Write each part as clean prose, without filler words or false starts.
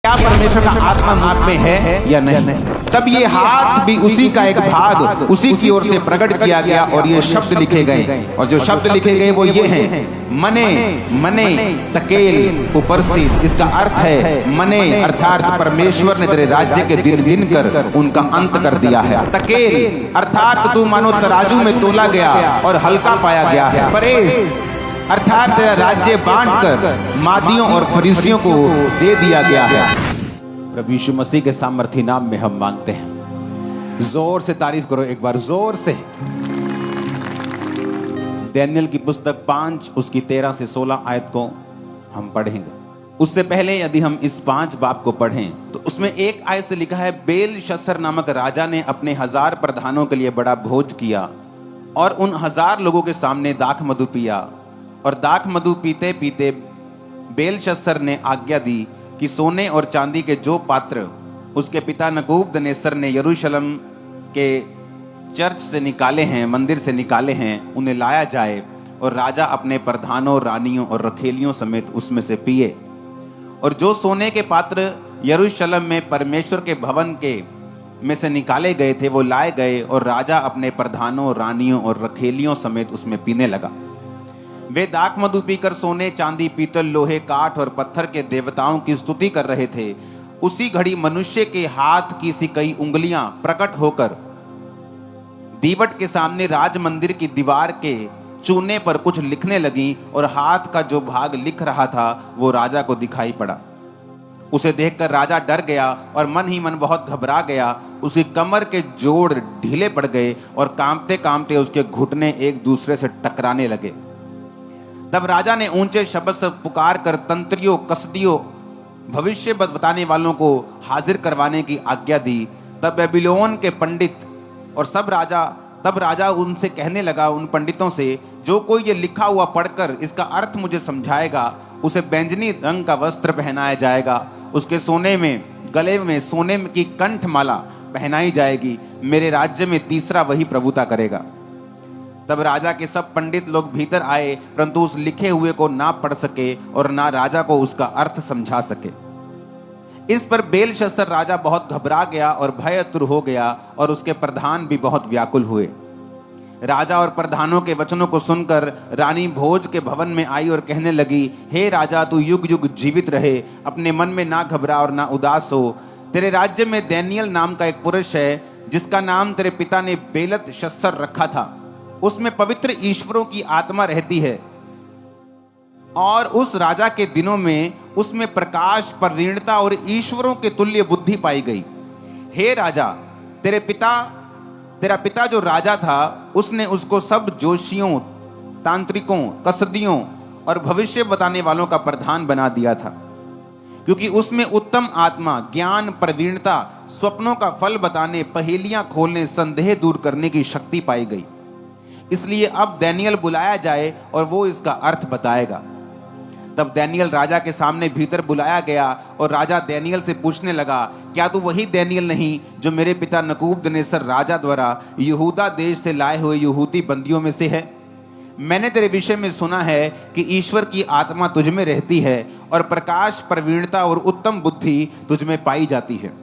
क्या परमेश्वर का आत्मा आप में है या नहीं? तब ये हाथ भी उसी का एक भाग उसी की ओर से प्रकट किया गया और ये शब्द लिखे गए, और जो शब्द लिखे गए वो ये हैं, मने मने तकेल उपरसीद। इसका अर्थ है मने अर्थात परमेश्वर ने तेरे राज्य के दिन गिन कर उनका अंत कर दिया है। तकेल अर्थात तू मानो तराजू में तोला गया और हल्का पाया गया है। परेस अर्थात तेरा राज्य बांटकर मादियों और फरीसियों को दे दिया गया है। प्रभु यीशु मसीह के सामर्थी नाम में हम मांगते हैं। जोर से तारीफ करो एक बार, जोर से। दानियेल की पुस्तक 5 उसकी 13 से 16 आयत को हम पढ़ेंगे। उससे पहले यदि हम इस 5 बाब को पढ़ें तो उसमें एक आयत से लिखा है, बेलशस्सर नामक राजा ने अपने 1000 प्रधानों के लिए बड़ा भोज किया और उन 1000 लोगों के सामने दाख मधु पिया। और दाख मधु पीते पीते बेलशस्सर ने आज्ञा दी कि सोने और चांदी के जो पात्र उसके पिता नबूकदनेस्सर ने यरूशलेम के चर्च से निकाले हैं, मंदिर से निकाले हैं, उन्हें लाया जाए और राजा अपने प्रधानों, रानियों और रखेलियों समेत उसमें से पिए। और जो सोने के पात्र यरूशलेम में परमेश्वर के भवन के में से निकाले गए थे वो लाए गए और राजा अपने प्रधानों, रानियों और रखेलियों समेत उसमें पीने लगा। वे दाख मधु पीकर सोने, चांदी, पीतल, लोहे, काठ और पत्थर के देवताओं की स्तुति कर रहे थे। उसी घड़ी मनुष्य के हाथ की सी कई उंगलियां प्रकट होकर दीवट के सामने राज मंदिर की दीवार के चूने पर कुछ लिखने लगी और हाथ का जो भाग लिख रहा था वो राजा को दिखाई पड़ा। उसे देखकर राजा डर गया और मन ही मन बहुत घबरा गया। उसकी कमर के जोड़ ढीले पड़ गए और कांपते कांपते उसके घुटने एक दूसरे से टकराने लगे। तब राजा ने ऊंचे शब्द से पुकार कर तंत्रियों, कसदियों, भविष्य बताने वालों को हाजिर करवाने की आज्ञा दी। तब बेबीलोन के पंडित और तब राजा उनसे कहने लगा, उन पंडितों से, जो कोई ये लिखा हुआ पढ़कर इसका अर्थ मुझे समझाएगा उसे बैंजनी रंग का वस्त्र पहनाया जाएगा, उसके गले में सोने की कंठमाला पहनाई जाएगी। मेरे राज्य में तीसरा वही प्रभुता करेगा। तब राजा के सब पंडित लोग भीतर आए, परंतु उस लिखे हुए को ना पढ़ सके और ना राजा को उसका अर्थ समझा सके। इस पर बेलशस्सर राजा बहुत घबरा गया और भयतुर हो गया और उसके प्रधान भी बहुत व्याकुल हुए। राजा और प्रधानों के वचनों को सुनकर रानी भोज के भवन में आई और कहने लगी, हे राजा, तू युग युग जीवित रहे, अपने मन में ना घबरा और ना उदास हो। तेरे राज्य में दानियेल नाम का एक पुरुष है जिसका नाम तेरे पिता ने बेलतशस्सर रखा था। उसमें पवित्र ईश्वरों की आत्मा रहती है और उस राजा के दिनों में उसमें प्रकाश, प्रवीणता और ईश्वरों के तुल्य बुद्धि पाई गई। हे राजा, तेरा पिता जो राजा था उसने उसको सब जोशियों, तांत्रिकों, कसदियों और भविष्य बताने वालों का प्रधान बना दिया था, क्योंकि उसमें उत्तम आत्मा, ज्ञान, प्रवीणता, स्वप्नों का फल बताने, पहेलियां खोलने, संदेह दूर करने की शक्ति पाई गई। इसलिए अब दानियेल बुलाया जाए और वो इसका अर्थ बताएगा। तब दानियेल राजा के सामने भीतर बुलाया गया और राजा दानियेल से पूछने लगा, क्या तू वही दानियेल नहीं जो मेरे पिता नबूकदनेस्सर राजा द्वारा यहूदा देश से लाए हुए यहूदी बंदियों में से है? मैंने तेरे विषय में सुना है कि ईश्वर की आत्मा तुझ में रहती है और प्रकाश, प्रवीणता और उत्तम बुद्धि तुझ में पाई जाती है।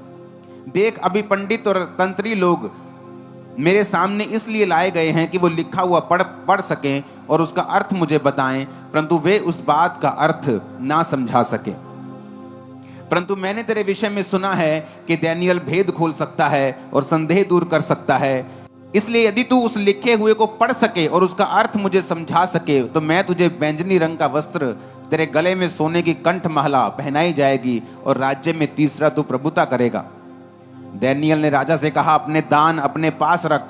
देख, अभी पंडित और तंत्री लोग मेरे सामने इसलिए लाए गए हैं कि वो लिखा हुआ पढ़ सकें और उसका अर्थ मुझे बताएं, परंतु वे उस बात का अर्थ ना समझा सके। परंतु मैंने तेरे विषय में सुना है कि दानियेल भेद खोल सकता है और संदेह दूर कर सकता है। इसलिए यदि तू उस लिखे हुए को पढ़ सके और उसका अर्थ मुझे समझा सके तो मैं तुझे बैंजनी रंग का वस्त्र, तेरे गले में सोने की कंठमाला पहनाई जाएगी और राज्य में तीसरा तू प्रभुता करेगा। दानियेल ने राजा से कहा, अपने दान अपने पास रख,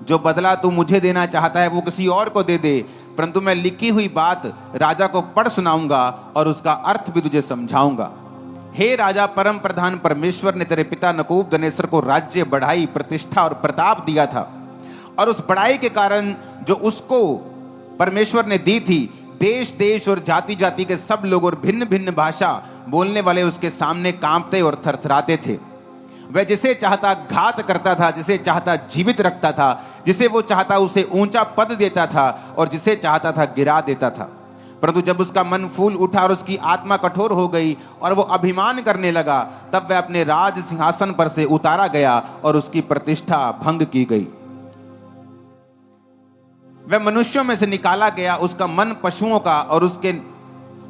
जो बदला तू मुझे देना चाहता है वो किसी और को दे दे, परंतु मैं लिखी हुई बात राजा को पढ़ सुनाऊंगा और उसका अर्थ भी तुझे समझाऊंगा। हे राजा, परम प्रधान परमेश्वर ने तेरे पिता नबूकदनेस्सर को राज्य, बढ़ाई, प्रतिष्ठा और प्रताप दिया था, और उस बढ़ाई के कारण जो उसको परमेश्वर ने दी थी, देश देश और जाति जाति के सब लोग और भिन्न भिन्न भाषा बोलने वाले उसके सामने कांपते और थरथराते थे। वह जिसे चाहता घात करता था, जिसे चाहता जीवित रखता था, जिसे वो चाहता उसे ऊंचा पद देता था और जिसे चाहता था गिरा देता था। परंतु जब उसका मन फूल उठा और उसकी आत्मा कठोर हो गई और वो अभिमान करने लगा, तब वह अपने राज सिंहासन पर से उतारा गया और उसकी प्रतिष्ठा भंग की गई। वह मनुष्यों में से निकाला गया, उसका मन पशुओं का और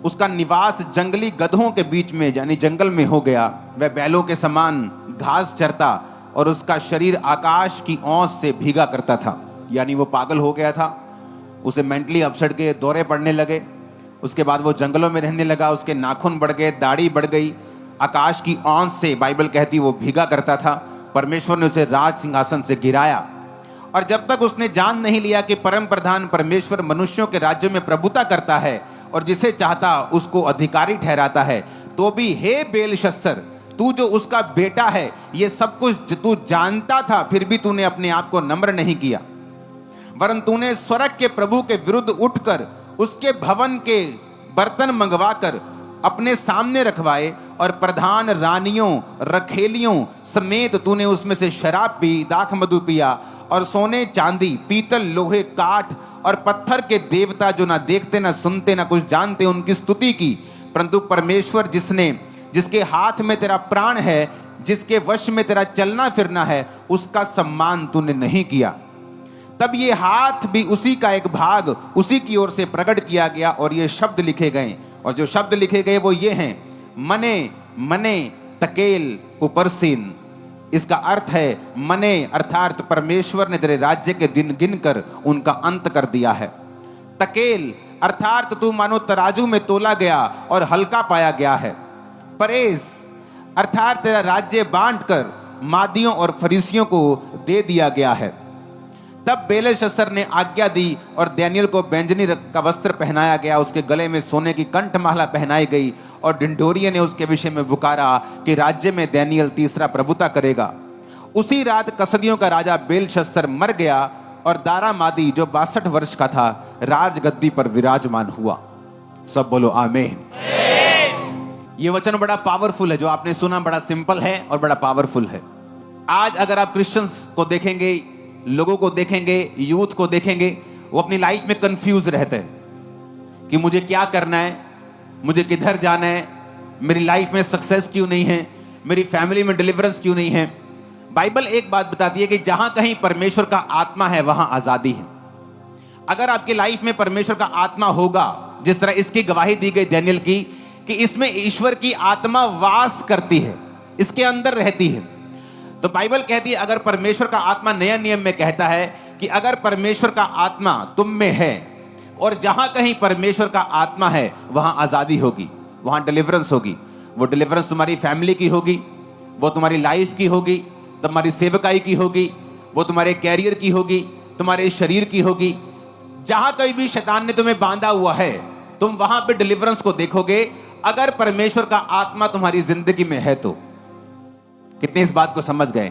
उसका निवास जंगली गधों के बीच में यानी जंगल में हो गया। वह बैलों के समान घास चरता और उसका शरीर आकाश की ओस से भीगा करता था। यानी वो पागल हो गया था, उसे मेंटली अपसेट के दौरे पड़ने लगे। उसके बाद वो जंगलों में रहने लगा, उसके नाखून बढ़ गए, दाढ़ी बढ़ गई, आकाश की ओस से बाइबल कहती वो भीगा करता था। परमेश्वर ने उसे राज सिंहासन से गिराया और जब तक उसने जान नहीं लिया कि परम प्रधान परमेश्वर मनुष्यों के राज्य में प्रभुता करता है और जिसे चाहता उसको अधिकारी ठहराता है, तो भी हे बेलशस्सर, तू जो उसका बेटा है, ये सब कुछ तू जानता था, फिर भी तूने अपने आप को नम्र नहीं किया, वरन तूने स्वर्ग के प्रभु के विरुद्ध उठकर उसके भवन के बर्तन मंगवाकर अपने सामने रखवाए और प्रधान रानियों रखेलियों समेत तूने उसमें से शराब पी, दाख मधु पिया और सोने चांदी पीतल लोहे काठ और पत्थर के देवता जो ना देखते ना सुनते ना कुछ जानते उनकी स्तुति की। परंतु परमेश्वर जिसके हाथ में तेरा प्राण है, जिसके वश में तेरा चलना फिरना है, उसका सम्मान तूने नहीं किया। तब ये हाथ भी उसी का एक भाग उसी की ओर से प्रकट किया गया और ये शब्द लिखे गए, और जो शब्द लिखे गए वो ये हैं, मने मने तकेल उपरसीन। इसका अर्थ है मने अर्थात परमेश्वर ने तेरे राज्य के दिन गिनकर उनका अंत कर दिया है। तकेल अर्थात तू मानो तराजू में तोला गया और हल्का पाया गया है। परेस अर्थात तेरा राज्य बांटकर मादियों और फरीसियों को दे दिया गया है। तब बेलशस्सर ने आज्ञा दी और दानियेल को बैंजनी का वस्त्र पहनाया गया, उसके गले में सोने की कंठमाला पहनाई गई और ढिंढोरिये ने उसके विषय में पुकारा कि राज्य में दानियेल तीसरा प्रभुता करेगा। उसी रात कसदियों का राजा बेलशस्सर मर गया और दारामादी जो 62 वर्ष का था राजगद्दी पर विराजमान हुआ। सब बोलो आमीन। ये वचन बड़ा पावरफुल है, जो आपने सुना बड़ा सिंपल है और बड़ा पावरफुल है। आज अगर आप क्रिश्चियंस को देखेंगे, लोगों को देखेंगे, यूथ को देखेंगे, वो अपनी लाइफ में कंफ्यूज रहते हैं कि मुझे क्या करना है, मुझे किधर जाना है, मेरी लाइफ में सक्सेस क्यों नहीं है, मेरी फैमिली में डिलीवरेंस क्यों नहीं है। बाइबल एक बात बताती है कि जहां कहीं परमेश्वर का आत्मा है वहां आजादी है। अगर आपकी लाइफ में परमेश्वर का आत्मा होगा, जिस तरह इसकी गवाही दी गई दानियेल की कि इसमें ईश्वर की आत्मा वास करती है, इसके अंदर रहती है, तो बाइबल कहती है अगर परमेश्वर का आत्मा नया नियम में कहता है कि अगर परमेश्वर का आत्मा तुम में है और जहां कहीं परमेश्वर का आत्मा है वहां आजादी होगी, वहां डिलीवरेंस होगी। वो डिलीवरेंस तुम्हारी फैमिली की होगी, वो तुम्हारी लाइफ की होगी, तुम्हारी सेवकाई की होगी, वो तुम्हारे कैरियर की होगी, तुम्हारे शरीर की होगी। जहां कहीं भी शैतान ने तुम्हें बांधा हुआ है, तुम वहां पे डिलीवरेंस को देखोगे अगर परमेश्वर का आत्मा तुम्हारी जिंदगी में है तो। कितने इस बात को समझ गए?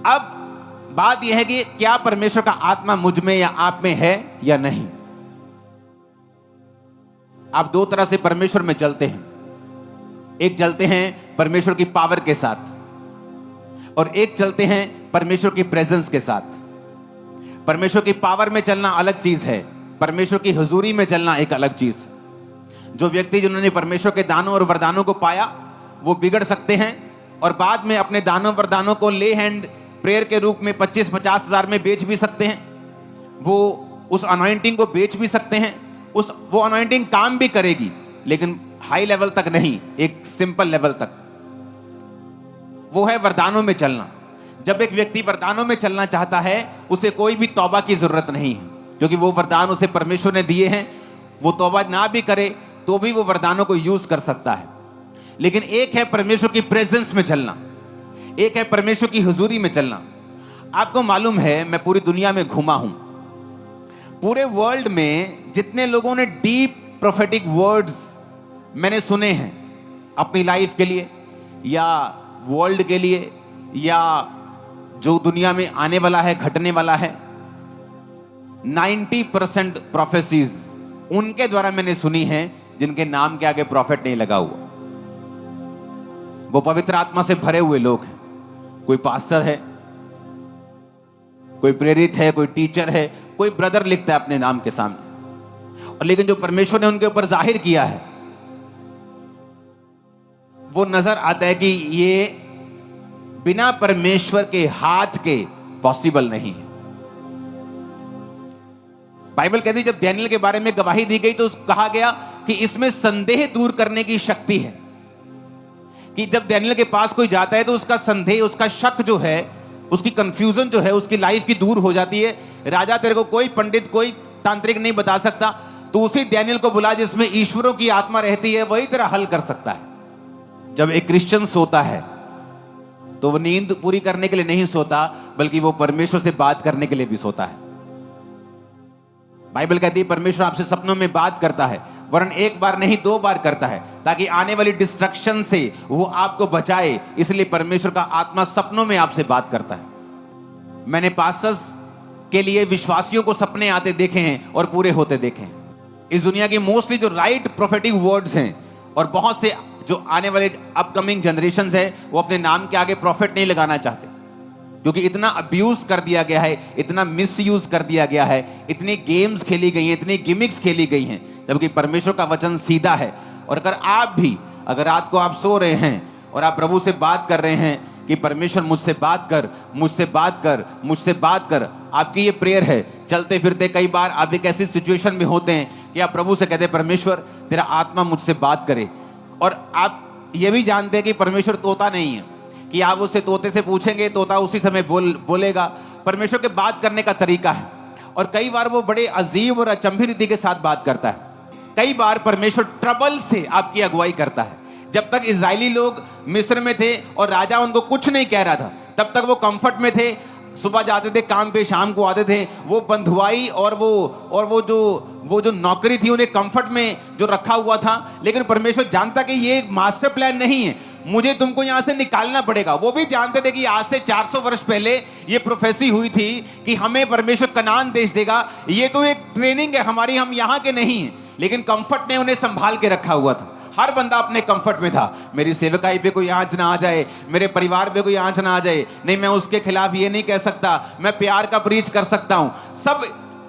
अब बात यह है कि क्या परमेश्वर का आत्मा मुझ में या आप में है या नहीं। आप दो तरह से परमेश्वर में चलते हैं, एक चलते हैं परमेश्वर की पावर के साथ और एक चलते हैं परमेश्वर की प्रेजेंस के साथ। परमेश्वर की पावर में चलना अलग चीज है, परमेश्वर की हुजूरी में चलना एक अलग चीज। जो व्यक्ति जिन्होंने परमेश्वर के दानों और वरदानों को पाया वो बिगड़ सकते हैं और बाद में अपने दानों वरदानों को ले हैंड प्रेयर के रूप में 25-50 हजार में बेच भी सकते हैं। वो उस अनॉइंटिंग को बेच भी सकते हैं, वो अनॉइंटिंग काम भी करेगी लेकिन हाई लेवल तक नहीं, एक सिंपल लेवल तक। वो है वरदानों में चलना। जब एक व्यक्ति वरदानों में चलना चाहता है उसे कोई भी तौबा की जरूरत नहीं है, क्योंकि वो वरदान उसे परमेश्वर ने दिए हैं। वो तौबा ना भी करे तो भी वो वरदानों को यूज कर सकता है। लेकिन एक है परमेश्वर की प्रेजेंस में चलना, एक है परमेश्वर की हुजूरी में चलना। आपको मालूम है मैं पूरी दुनिया में घूमा हूं, पूरे वर्ल्ड में जितने लोगों ने डीप प्रोफेटिक वर्ड्स मैंने सुने हैं अपनी लाइफ के लिए या वर्ल्ड के लिए या जो दुनिया में आने वाला है, घटने वाला है, 90% प्रोफेसीज उनके द्वारा मैंने सुनी है जिनके नाम के आगे प्रॉफिट नहीं लगा हुआ। वो पवित्र आत्मा से भरे हुए लोग हैं। कोई पास्टर है, कोई प्रेरित है, कोई टीचर है, कोई ब्रदर लिखता है अपने नाम के सामने। और लेकिन जो परमेश्वर ने उनके ऊपर जाहिर किया है वो नजर आता है कि ये बिना परमेश्वर के हाथ के पॉसिबल नहीं है। बाइबल कहती है जब डैनियल के बारे में गवाही दी गई तो कहा गया कि इसमें संदेह दूर करने की शक्ति है, कि जब डैनियल के पास कोई जाता है तो उसका संदेह, उसका शक जो है, उसकी कंफ्यूजन जो है, उसकी लाइफ की दूर हो जाती है। राजा तेरे को कोई पंडित, कोई तांत्रिक नहीं बता सकता, तो उसी डैनियल को बुला जिसमें ईश्वरों की आत्मा रहती है, वही तेरा हल कर सकता है। जब एक क्रिश्चियन सोता है तो वो नींद पूरी करने के लिए नहीं सोता, बल्कि वो परमेश्वर से बात करने के लिए भी सोता है। बाइबल कहती है परमेश्वर आपसे सपनों में बात करता है, वरन एक बार नहीं 2 बार करता है, ताकि आने वाली डिस्ट्रक्शन से वो आपको बचाए। इसलिए परमेश्वर का आत्मा सपनों में आपसे बात करता है। मैंने पास्टर्स के लिए विश्वासियों को सपने आते देखे हैं और पूरे होते देखे हैं। इस दुनिया की मोस्टली जो राइट प्रोफेटिक वर्ड्स हैं, और बहुत से जो आने वाले अपकमिंग जनरेशंस है, वो अपने नाम के आगे प्रॉफिट नहीं लगाना चाहते, क्योंकि इतना अब्यूज कर दिया गया है, इतना मिसयूज कर दिया गया है, इतनी गेम्स खेली गई हैं, इतनी गिमिक्स खेली गई हैं, जबकि परमेश्वर का वचन सीधा है। और अगर आप भी, अगर रात को आप सो रहे हैं और आप प्रभु से बात कर रहे हैं कि परमेश्वर मुझसे बात कर, मुझसे बात कर, मुझसे बात कर, आपकी ये प्रेयर है। चलते फिरते कई बार आप एक ऐसी सिचुएशन में होते हैं कि आप प्रभु से कहते हैं परमेश्वर तेरा आत्मा मुझसे बात करे, और आप ये भी जानते हैं कि परमेश्वर तोता नहीं है कि आप उससे तोते से पूछेंगे, तोता उसी समय बोलेगा। परमेश्वर के बात करने का तरीका है, और कई बार वो बड़े अजीब और अचंभी रीति के साथ बात करता है। कई बार परमेश्वर ट्रबल से आपकी अगुवाई करता है। जब तक इजरायली लोग मिस्र में थे और राजा उनको कुछ नहीं कह रहा था, तब तक वो कंफर्ट में थे। सुबह जाते थे काम पे, शाम को आते थे। वो बंधुआई और वो जो नौकरी थी उन्हें कंफर्ट में जो रखा हुआ था। लेकिन परमेश्वर जानता कि ये एक मास्टर प्लान नहीं है, मुझे तुमको यहां से निकालना पड़ेगा। वो भी जानते थे कि आज से 400 वर्ष पहले ये प्रोफेसी हुई थी कि हमें परमेश्वर कनान देश देगा। ये तो एक ट्रेनिंग है हमारी, हम यहाँ के नहीं हैं। लेकिन कंफर्ट ने उन्हें संभाल के रखा हुआ था। हर बंदा अपने कंफर्ट में था। मेरी सेवकाई पे कोई आंच ना आ जाए, मेरे परिवार पे कोई आंच ना आ जाए, नहीं मैं उसके खिलाफ ये नहीं कह सकता, मैं प्यार का प्रीच कर सकता हूं।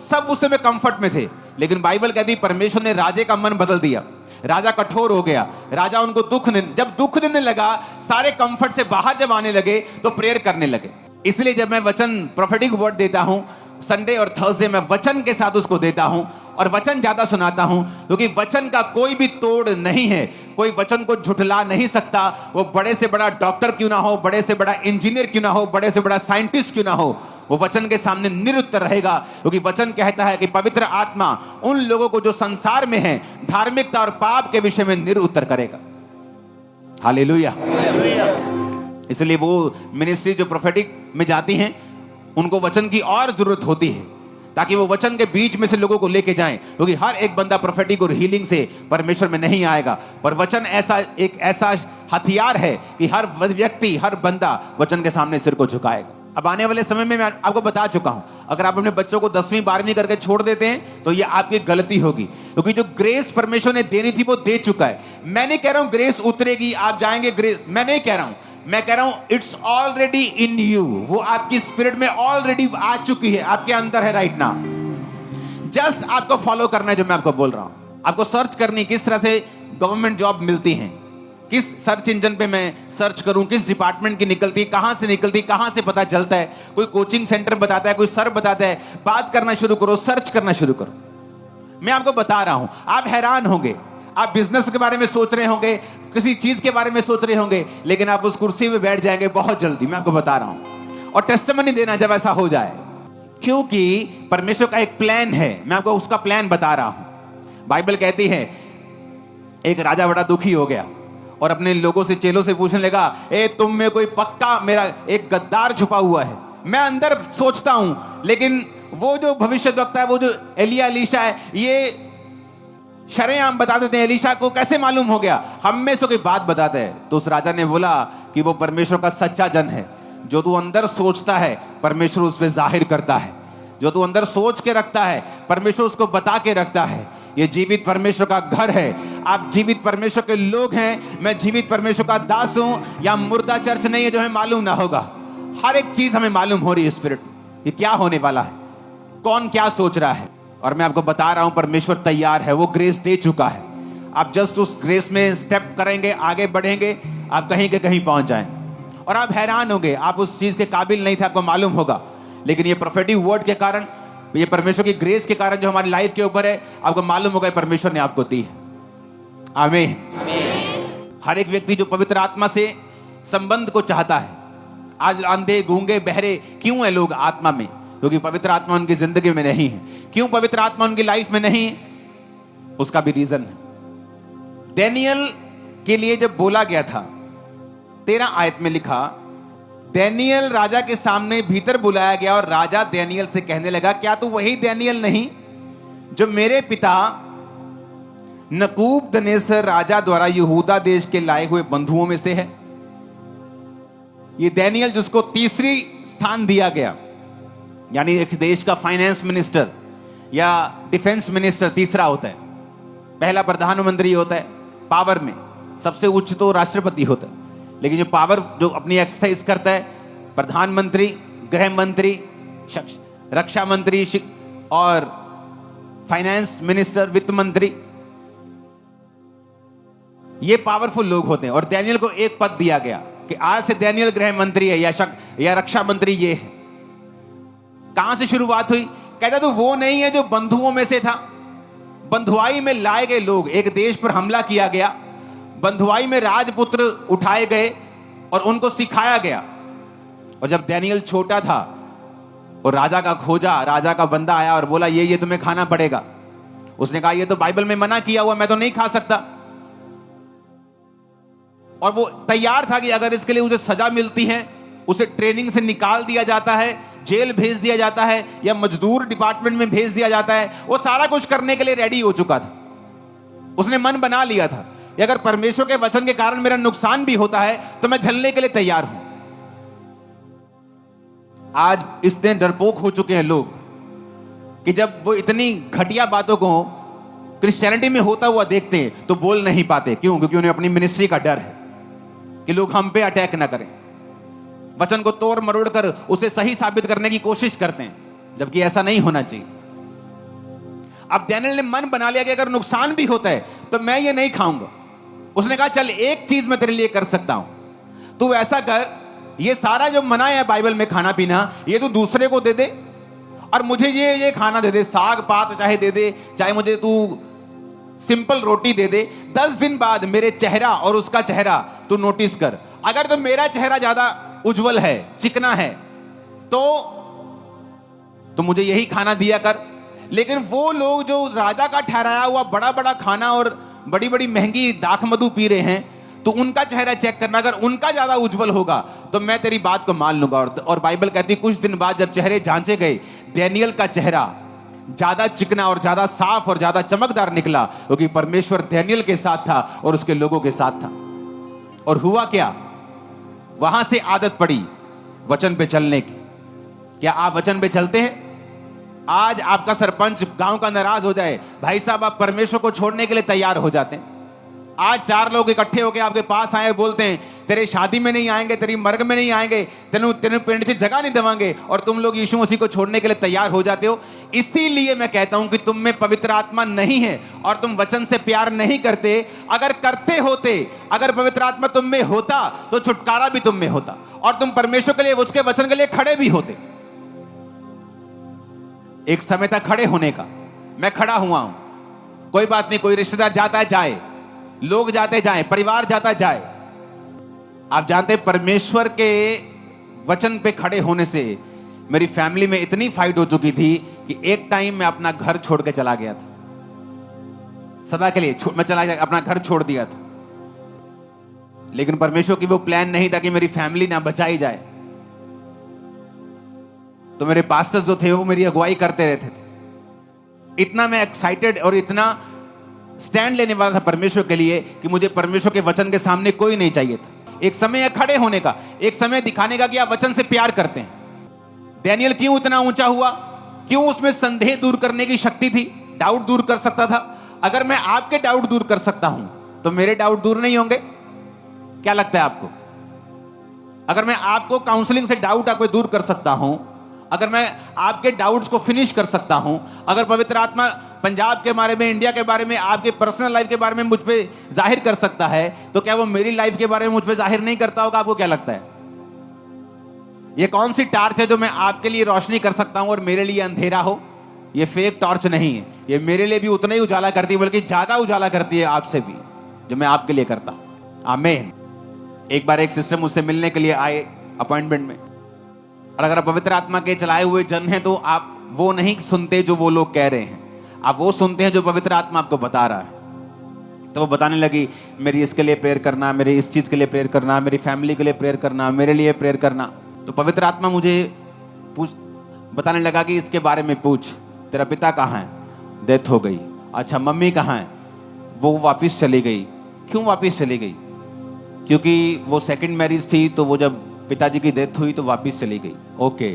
सब उस समय कंफर्ट में थे। लेकिन बाइबल कहती परमेश्वर ने राजे का मन बदल दिया। राजा कठोर हो गया। राजा उनको जब दुख देने लगा, सारे कंफर्ट से बाहर जब आने लगे तो प्रेयर करने लगे। इसलिए जब मैं वचन प्रोफेटिक वर्ड देता हूं संडे और थर्सडे, मैं वचन के साथ उसको देता हूं और वचन ज्यादा सुनाता हूं, क्योंकि वचन का कोई भी तोड़ नहीं है। कोई वचन को झुठला नहीं सकता। वो बड़े से बड़ा डॉक्टर क्यों ना हो, बड़े से बड़ा इंजीनियर क्यों ना हो, बड़े से बड़ा साइंटिस्ट क्यों ना हो, वो वचन के सामने निरुत्तर रहेगा। क्योंकि वचन कहता है कि पवित्र आत्मा उन लोगों को जो संसार में है धार्मिकता और पाप के विषय में निरुत्तर करेगा। हालेलुया। इसलिए वो मिनिस्ट्री जो प्रोफेटिक में जाती हैं उनको वचन की और जरूरत होती है, ताकि वो वचन के बीच में से लोगों को लेके जाएं। क्योंकि हर एक बंदा प्रोफेटिक और हीलिंग से परमेश्वर में नहीं आएगा, पर वचन एक ऐसा हथियार है कि हर व्यक्ति, हर बंदा वचन के सामने सिर को झुकाएगा। अब आने वाले समय में मैं आपको बता चुका हूं, अगर आप अपने बच्चों को 10वीं 12वीं करके छोड़ देते हैं तो ये आपकी गलती होगी, क्योंकि जो ग्रेस परमेश्वर ने देनी थी वो दे चुका है। मैं नहीं कह रहा हूं ग्रेस उतरेगी, आप जाएंगे ग्रेस, मैं नहीं कह रहा हूं। मैं कह रहा हूं इट्स ऑलरेडी इन यू, वो आपकी स्पिरिट में ऑलरेडी आ चुकी है, आपके अंदर है राइट नाउ। जस्ट आपको फॉलो करना है जो मैं आपको बोल रहा हूं। आपको सर्च करनी किस तरह से गवर्नमेंट जॉब मिलती है, किस सर्च इंजन पे मैं सर्च करूं, किस डिपार्टमेंट की निकलती, कहां से निकलती, कहां से पता चलता है। कोई कोचिंग सेंटर बताता है, कोई सर बताता है। बात करना शुरू करो, सर्च करना शुरू करो। मैं आपको बता रहा हूं, आप हैरान होंगे। आप बिजनेस के बारे में सोच रहे होंगे, किसी चीज के बारे में सोच रहे होंगे, लेकिन आप उस कुर्सी में बैठ जाएंगे बहुत जल्दी। मैं आपको बता रहा हूं, और टेस्टिमनी देना जब ऐसा हो जाए, क्योंकि परमेश्वर का एक प्लान है। मैं आपको उसका प्लान बता रहा हूं। बाइबल कहती है एक राजा बड़ा दुखी हो गया और अपने लोगों से, चेलों से पूछने लगा, ए तुम में कोई पक्का मेरा एक गद्दार छुपा हुआ है। मैं अंदर सोचता हूं, लेकिन वो जो भविष्यद्वक्ता है, वो जो एलिया एलीशा है, ये शरेआम बता देते हैं। एलीशा को कैसे मालूम हो गया? हम में से कोई बात बताते हैं। तो उस राजा ने बोला कि वो परमेश्वर का सच्चा जन है। जो तू अंदर सोचता है परमेश्वर उस पर जाहिर करता है। जो तू अंदर सोच के रखता है परमेश्वर उसको बता के रखता है। ये जीवित परमेश्वर का घर है। आप जीवित परमेश्वर के लोग हैं। मैं जीवित परमेश्वर का दास हूं, या मुर्दा चर्च नहीं है जो हमें मालूम ना होगा। हर एक चीज हमें मालूम हो रही है स्पिरिट, ये क्या होने वाला है, कौन क्या सोच रहा है। और मैं आपको बता रहा हूं परमेश्वर तैयार है, वो ग्रेस दे चुका है। आप जस्ट उस ग्रेस में स्टेप करेंगे, आगे बढ़ेंगे, आप कहीं के कहीं पहुंच जाएं। और आप हैरान होंगे, आप उस चीज के काबिल नहीं थे, आपको मालूम होगा, लेकिन ये प्रोफेटिक वर्ड के कारण, ये परमेश्वर की ग्रेस के कारण जो हमारी लाइफ के ऊपर है, आपको मालूम होगा परमेश्वर ने आपको दी है। आमीन। हर एक व्यक्ति जो पवित्र आत्मा से संबंध को चाहता है, आज अंधे गूंगे बहरे क्यों है लोग आत्मा में? क्योंकि पवित्र आत्मा उनकी जिंदगी में नहीं है। क्यों पवित्र आत्मा उनकी लाइफ में नहीं है? उसका भी रीजन है। दानियेल के लिए जब बोला गया था, 13 आयत में लिखा, दानियेल राजा के सामने भीतर बुलाया गया और राजा दानियेल से कहने लगा, क्या तू वही दानियेल नहीं जो मेरे पिता नबूकदनेस्सर राजा द्वारा यहूदा देश के लाए हुए बंधुओं में से है? ये दानियेल जिसको तीसरी स्थान दिया गया, यानी एक देश का फाइनेंस मिनिस्टर या डिफेंस मिनिस्टर तीसरा होता है, पहला प्रधानमंत्री होता है, पावर में सबसे उच्च तो राष्ट्रपति होता है, लेकिन जो पावर जो अपनी एक्सरसाइज करता है, प्रधानमंत्री, गृह मंत्री, रक्षा मंत्री और फाइनेंस मिनिस्टर, वित्त मंत्री, ये पावरफुल लोग होते हैं। और दानियेल को एक पद दिया गया कि आज से दानियेल गृह मंत्री है या रक्षा मंत्री ये है। कहां से शुरुआत हुई? कहता तो वो नहीं है जो बंधुओं में से था। बंधुआई में लाए गए लोग, एक देश पर हमला किया गया, बंधुआई में राजपुत्र उठाए गए और उनको सिखाया गया। और जब दानियेल छोटा था और राजा का खोजा, राजा का बंदा आया और बोला ये तुम्हें खाना पड़ेगा। उसने कहा ये तो बाइबल में मना किया हुआ, मैं तो नहीं खा सकता। और वो तैयार था कि अगर इसके लिए उसे सजा मिलती है, उसे ट्रेनिंग से निकाल दिया जाता है, जेल भेज दिया जाता है या मजदूर डिपार्टमेंट में भेज दिया जाता है, वो सारा कुछ करने के लिए रेडी हो चुका था। उसने मन बना लिया था कि अगर परमेश्वर के वचन के कारण मेरा नुकसान भी होता है तो मैं झेलने के लिए तैयार हूं। आज इतने डरपोक हो चुके हैं लोग कि जब वो इतनी घटिया बातों को क्रिश्चियनिटी में होता हुआ देखते हैं तो बोल नहीं पाते। क्यों? क्योंकि उन्हें अपनी मिनिस्ट्री का डर है कि लोग हम पे अटैक ना करें। वचन को तोड़ मरोड़ कर उसे सही साबित करने की कोशिश करते हैं, जबकि ऐसा नहीं होना चाहिए। अब दानियेल ने मन बना लिया कि अगर नुकसान भी होता है तो मैं ये नहीं खाऊंगा। उसने कहा चल एक चीज मैं तेरे लिए कर सकता हूं, तू ऐसा कर, ये सारा जो मना है बाइबल में खाना पीना, ये तू दूसरे को दे दे और मुझे ये खाना दे दे, साग पात चाहे दे दे, चाहे मुझे तू सिंपल रोटी दे दे। 10 दिन बाद मेरे चेहरा और उसका चेहरा तू नोटिस कर, अगर तो मेरा चेहरा ज्यादा उज्जवल है, चिकना है, तो मुझे यही खाना दिया कर। लेकिन वो लोग जो राजा का ठहराया हुआ बड़ा बड़ा खाना और बड़ी बड़ी महंगी दाख मधु पी रहे हैं, तो उनका चेहरा चेक करना, अगर उनका ज्यादा उज्जवल होगा तो मैं तेरी बात को मान लूंगा। और बाइबल कहती है कुछ दिन बाद जब चेहरे जांचे गए, दानियेल का चेहरा ज्यादा चिकना और ज्यादा साफ और ज्यादा चमकदार निकला, क्योंकि परमेश्वर दानियेल के साथ था और उसके लोगों के साथ था। और हुआ क्या? वहां से आदत पड़ी वचन पे चलने की। क्या आप वचन पे चलते हैं? आज आपका सरपंच गांव का नाराज हो जाए, भाई साहब आप परमेश्वर को छोड़ने के लिए तैयार हो जाते हैं। आज 4 लोग इकट्ठे होकर आपके पास आए, बोलते हैं तेरे शादी में नहीं आएंगे, तेरी मर्ग में नहीं आएंगे, तेरे पिंड से जगह नहीं देवांगे, और तुम लोग यीशु मसीह को छोड़ने के लिए तैयार हो जाते हो। इसीलिए मैं कहता हूं कि तुम में पवित्र आत्मा नहीं है और तुम वचन से प्यार नहीं करते। अगर करते होते, अगर पवित्र आत्मा तुम में होता तो छुटकारा भी तुम में होता और तुम परमेश्वर के लिए, उसके वचन के लिए खड़े भी होते। एक समय तक खड़े होने का, मैं खड़ा हुआ हूं, कोई बात नहीं, कोई रिश्तेदार जाता है जाए, लोग जाते जाएं, परिवार जाता जाए। आप जानते परमेश्वर के वचन पे खड़े होने से मेरी फैमिली में इतनी फाइट हो चुकी थी कि एक टाइम मैं अपना घर छोड़ के चला गया था, सदा के लिए मैं चला गया, अपना घर छोड़ दिया था। लेकिन परमेश्वर की वो प्लान नहीं था कि मेरी फैमिली ना बचाई जाए। तो मेरे पास्टर्स जो थे वो मेरी अगुवाई करते रहते थे। इतना मैं एक्साइटेड और इतना स्टैंड लेने वाला था परमेश्वर के लिए कि मुझे परमेश्वर के वचन के सामने कोई नहीं चाहिए था। एक समय खड़े होने का, एक समय दिखाने का कि आप वचन से प्यार करते हैं। दानियेल क्यों इतना ऊंचा हुआ? क्यों उसमें संदेह दूर करने की शक्ति थी, डाउट दूर कर सकता था। अगर मैं आपके डाउट दूर कर सकता हूं तो मेरे डाउट दूर नहीं होंगे? क्या लगता है आपको? अगर मैं आपको काउंसलिंग से डाउट आपको दूर कर सकता हूं अगर मैं आपके डाउट्स को फिनिश कर सकता हूं, अगर पवित्र आत्मा पंजाब के बारे में, इंडिया के बारे में, आपके पर्सनल लाइफ के बारे में मुझ पे जाहिर कर सकता है, तो क्या वो मेरी लाइफ के बारे में मुझ पे जाहिर नहीं करता होगा? आपको क्या लगता है? ये कौन सी टॉर्च है जो मैं आपके लिए रोशनी कर सकता हूं और मेरे लिए अंधेरा हो? ये फेक टॉर्च नहीं है, ये मेरे लिए भी उतना ही उजाला करती है, बल्कि ज्यादा उजाला करती है आपसे भी, जो मैं आपके लिए करता हूं। आमीन। एक बार एक सिस्टर मुझसे मिलने के लिए आए अपॉइंटमेंट में, और अगर आप पवित्र आत्मा के चलाए हुए जन हैं तो आप वो नहीं सुनते जो वो लोग कह रहे हैं, आप वो सुनते हैं जो पवित्र आत्मा आपको बता रहा है। तो वो बताने लगी, मेरी इसके लिए प्रेयर करना, मेरी इस चीज के लिए प्रेयर करना, मेरी फैमिली के लिए प्रेयर करना, मेरे लिए प्रेयर करना। तो पवित्र आत्मा मुझे बताने लगा कि इसके बारे में पूछ, तेरा पिता कहाँ है? डेथ हो गई। अच्छा, मम्मी कहाँ है? वो वापिस चली गई। क्यों वापिस चली गई? क्योंकि वो सेकंड मैरिज थी, तो वो जब पिताजी की डेथ हुई तो वापिस चली गई। ओके,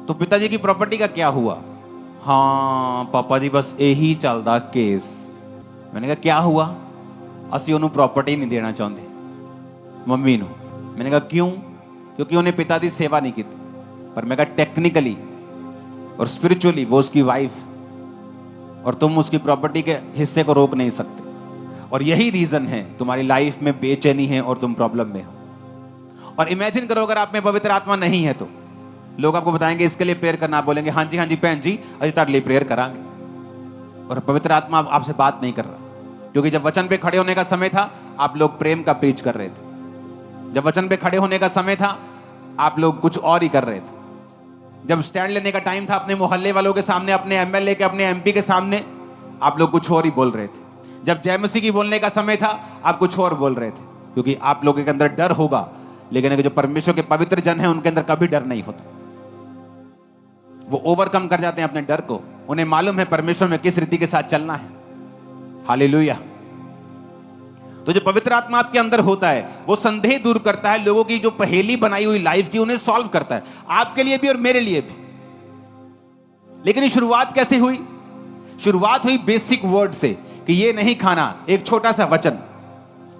तो पिताजी की प्रॉपर्टी का क्या हुआ? हाँ पापा जी, बस यही चलता केस। मैंने कहा क्या हुआ? असी उन्होंने प्रॉपर्टी नहीं देना चाहते मम्मी नू। मैंने कहा क्यों? क्योंकि उन्हें पिता की सेवा नहीं की। पर मैं कहा टेक्निकली और स्पिरिचुअली वो उसकी वाइफ, और तुम उसकी प्रॉपर्टी के हिस्से को रोक नहीं सकते, और यही रीजन है तुम्हारी लाइफ में बेचैनी है और तुम प्रॉब्लम में हो। और इमेजिन करो अगर आप में पवित्र आत्मा नहीं है तो लोग आपको बताएंगे इसके लिए प्रेयर करना, आप बोलेंगे हाँ जी बहन जी, अजी तारे लिए प्रेयर करांगे, और पवित्र आत्मा आपसे बात नहीं कर रहा। क्योंकि जब वचन पे खड़े होने का समय था, आप लोग प्रेम का प्रीच कर रहे थे। जब वचन पे खड़े होने का समय था, आप लोग कुछ और ही कर रहे थे। जब स्टैंड लेने का टाइम था अपने मोहल्ले वालों के सामने, अपने एमएलए के, अपने एमपी के सामने, आप लोग कुछ और ही बोल रहे थे। जब जय मसीह की बोलने का समय था, आप कुछ और बोल रहे थे। क्योंकि आप लोगों के अंदर डर होगा, लेकिन जो परमेश्वर के पवित्र जन हैं उनके अंदर कभी डर नहीं होता। वो ओवरकम कर जाते हैं अपने डर को। उन्हें मालूम है परमेश्वर में किस रीति के साथ चलना है। हालेलुया। तो जो पवित्र आत्मा आपके अंदर होता है, वो संदेह दूर करता है। लोगों की जो पहेली बनाई हुई लाइफ की, उन्हें सॉल्व करता है, आपके लिए भी और मेरे लिए भी। लेकिन ये शुरुआत कैसे हुई? शुरुआत हुई बेसिक वर्ड से कि ये नहीं खाना, एक छोटा सा वचन।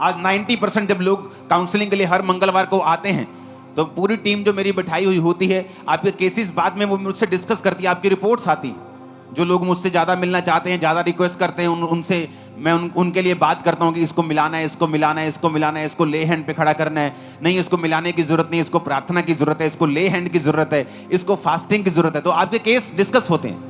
आज 90% जब लोग काउंसलिंग के लिए हर मंगलवार को आते हैं, तो पूरी टीम जो मेरी बैठाई हुई होती है, आपके केसेस बाद में वो मुझसे डिस्कस करती है, आपकी रिपोर्ट्स आती हैं। जो लोग मुझसे ज़्यादा मिलना चाहते हैं, ज़्यादा रिक्वेस्ट करते हैं, उनसे मैं उनके लिए बात करता हूँ कि इसको मिलाना है, इसको मिलाना है, इसको मिलाना है, इसको ले हैंड पे खड़ा करना है, नहीं इसको मिलाने की जरूरत नहीं, इसको प्रार्थना की जरूरत है, इसको ले हैंड की जरूरत है, इसको फास्टिंग की जरूरत है। तो आपके केस डिस्कस होते हैं।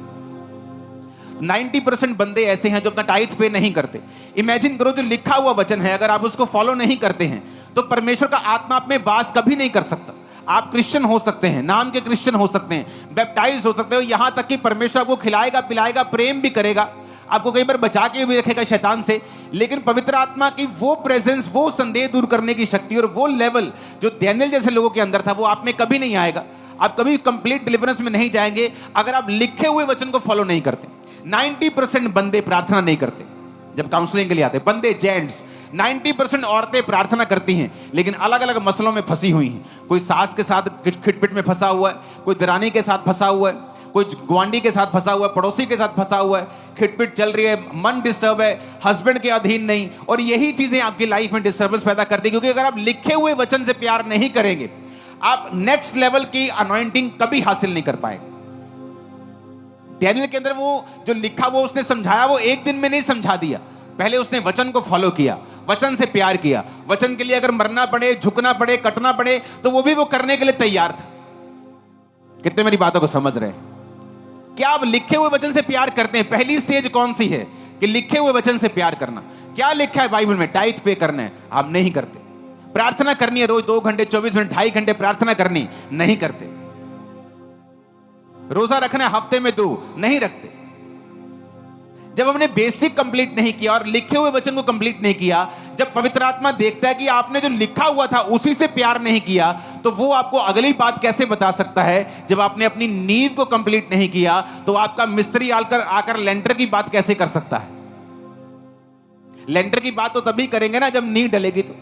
90% बंदे ऐसे हैं जो अपना टाइथ पे नहीं करते। इमेजिन करो, जो लिखा हुआ वचन है, अगर आप उसको फॉलो नहीं करते हैं तो परमेश्वर का आत्मा आप में वास कभी नहीं कर सकता। आप क्रिश्चियन हो सकते हैं, नाम के क्रिश्चियन हो सकते हैं, बैप्टाइज हो सकते हो, यहां तक कि परमेश्वर आपको खिलाएगा, पिलाएगा, प्रेम भी करेगा, आपको कई बार बचा के भी रखेगा शैतान से। लेकिन पवित्र आत्मा की वो प्रेजेंस, वो संदेह दूर करने की शक्ति और वो लेवल जो डैनियल जैसे लोगों के अंदर था, वो आप में कभी नहीं आएगा। आप कभी कंप्लीट डिलीवरेंस में नहीं जाएंगे अगर आप लिखे हुए वचन को फॉलो नहीं करते। 90% बंदे प्रार्थना नहीं करते जब काउंसलिंग के लिए आते, बंदे जेंट्स। 90% औरतें प्रार्थना करती हैं, लेकिन अलग अलग मसलों में फंसी हुई हैं। कोई सास के साथ खिटपिट में फंसा हुआ है, कोई दरानी के साथ फंसा हुआ है, कोई ग्वांडी के साथ फंसा हुआ है, पड़ोसी के साथ फंसा हुआ है, खिटपिट चल रही है, मन डिस्टर्ब है, हस्बैंड के अधीन नहीं। और यही चीजें आपकी लाइफ में डिस्टर्बेंस पैदा करती है। क्योंकि अगर आप लिखे हुए वचन से प्यार नहीं करेंगे, आप नेक्स्ट लेवल की अनॉइंटिंग कभी हासिल नहीं कर पाएंगे। डैनियल के अंदर वो जो लिखा, वो उसने समझाया, वो एक दिन में नहीं समझा दिया। पहले उसने वचन को फॉलो किया, वचन से प्यार किया, वचन के लिए अगर मरना पड़े, झुकना पड़े, कटना पड़े, तो वो भी वो करने के लिए तैयार था। कितने मेरी बातों को समझ रहे हैं? क्या आप लिखे हुए वचन से प्यार करते हैं? पहली स्टेज कौन सी है कि लिखे हुए वचन से प्यार करना? क्या लिखा है बाइबल में? टाइथ पे करना है, आप नहीं करते। प्रार्थना करनी है रोज 2 घंटे, 24 मिनट, 2.5 घंटे प्रार्थना करनी, नहीं करते। रोजा रखना है हफ्ते में 2, नहीं रखते। जब हमने बेसिक कंप्लीट नहीं किया और लिखे हुए वचन को कंप्लीट नहीं किया, जब पवित्र आत्मा देखता है कि आपने जो लिखा हुआ था उसी से प्यार नहीं किया, तो वो आपको अगली बात कैसे बता सकता है? जब आपने अपनी नींव को कंप्लीट नहीं किया, तो आपका मिस्त्री आकर लेंटर की बात कैसे कर सकता है? लेंटर की बात तो तभी करेंगे ना जब नींव डलेगी। तो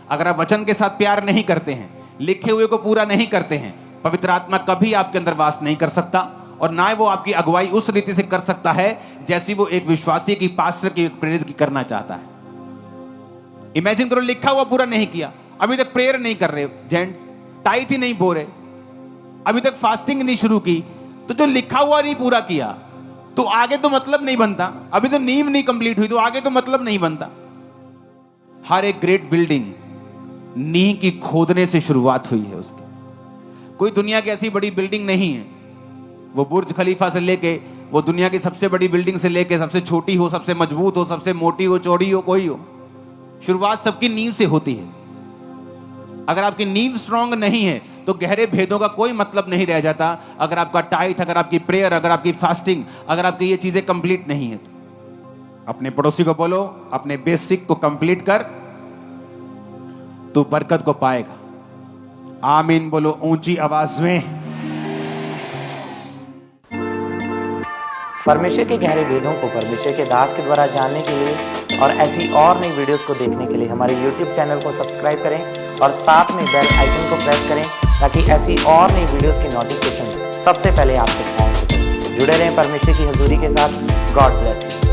अगर आप वचन के साथ प्यार नहीं करते हैं, लिखे हुए को पूरा नहीं करते हैं, पवित्र आत्मा कभी आपके अंदर वास नहीं कर सकता, और ना वो आपकी अगुवाई उस रीति से कर सकता है जैसी वो एक विश्वासी की, पास्टर की, प्रेरित की करना चाहता है। इमेजिन करो, लिखा हुआ पूरा नहीं किया, अभी तक प्रेयर नहीं कर रहे जेंट्स, टाइथ ही नहीं बो रहे, अभी तक फास्टिंग नहीं शुरू की, तो जो लिखा हुआ नहीं पूरा किया तो आगे तो मतलब नहीं बनता। अभी तो नींव नहीं कंप्लीट हुई तो आगे तो मतलब नहीं बनता। हर एक ग्रेट बिल्डिंग नींव की खोदने से शुरुआत हुई है उसकी। कोई दुनिया की ऐसी बड़ी बिल्डिंग नहीं है, वो बुर्ज खलीफा से लेके वो दुनिया की सबसे बड़ी बिल्डिंग से लेके सबसे छोटी हो, सबसे मजबूत हो, सबसे मोटी हो, चौड़ी हो, कोई हो, शुरुआत सबकी नींव से होती है। अगर आपकी नींव स्ट्रांग नहीं है तो गहरे भेदों का कोई मतलब नहीं रह जाता। अगर आपका टाइट, अगर आपकी प्रेयर, अगर आपकी फास्टिंग, अगर आपकी ये चीजें कंप्लीट नहीं है तो अपने पड़ोसी को बोलो, अपने बेसिक को कंप्लीट कर, तू बरकत को पाएगा। आमीन बोलो ऊंची आवाज में। परमेश्वर के गहरे वेदों को परमेश्वर के दास के द्वारा जानने के लिए और ऐसी और नई वीडियोस को देखने के लिए हमारे YouTube चैनल को सब्सक्राइब करें और साथ में बेल आइकन को प्रेस करें ताकि ऐसी और नई वीडियोस की नोटिफिकेशन सबसे पहले आप तक पहुंच सके। जुड़े रहें परमेश्वर की हजूरी के साथ। God bless you.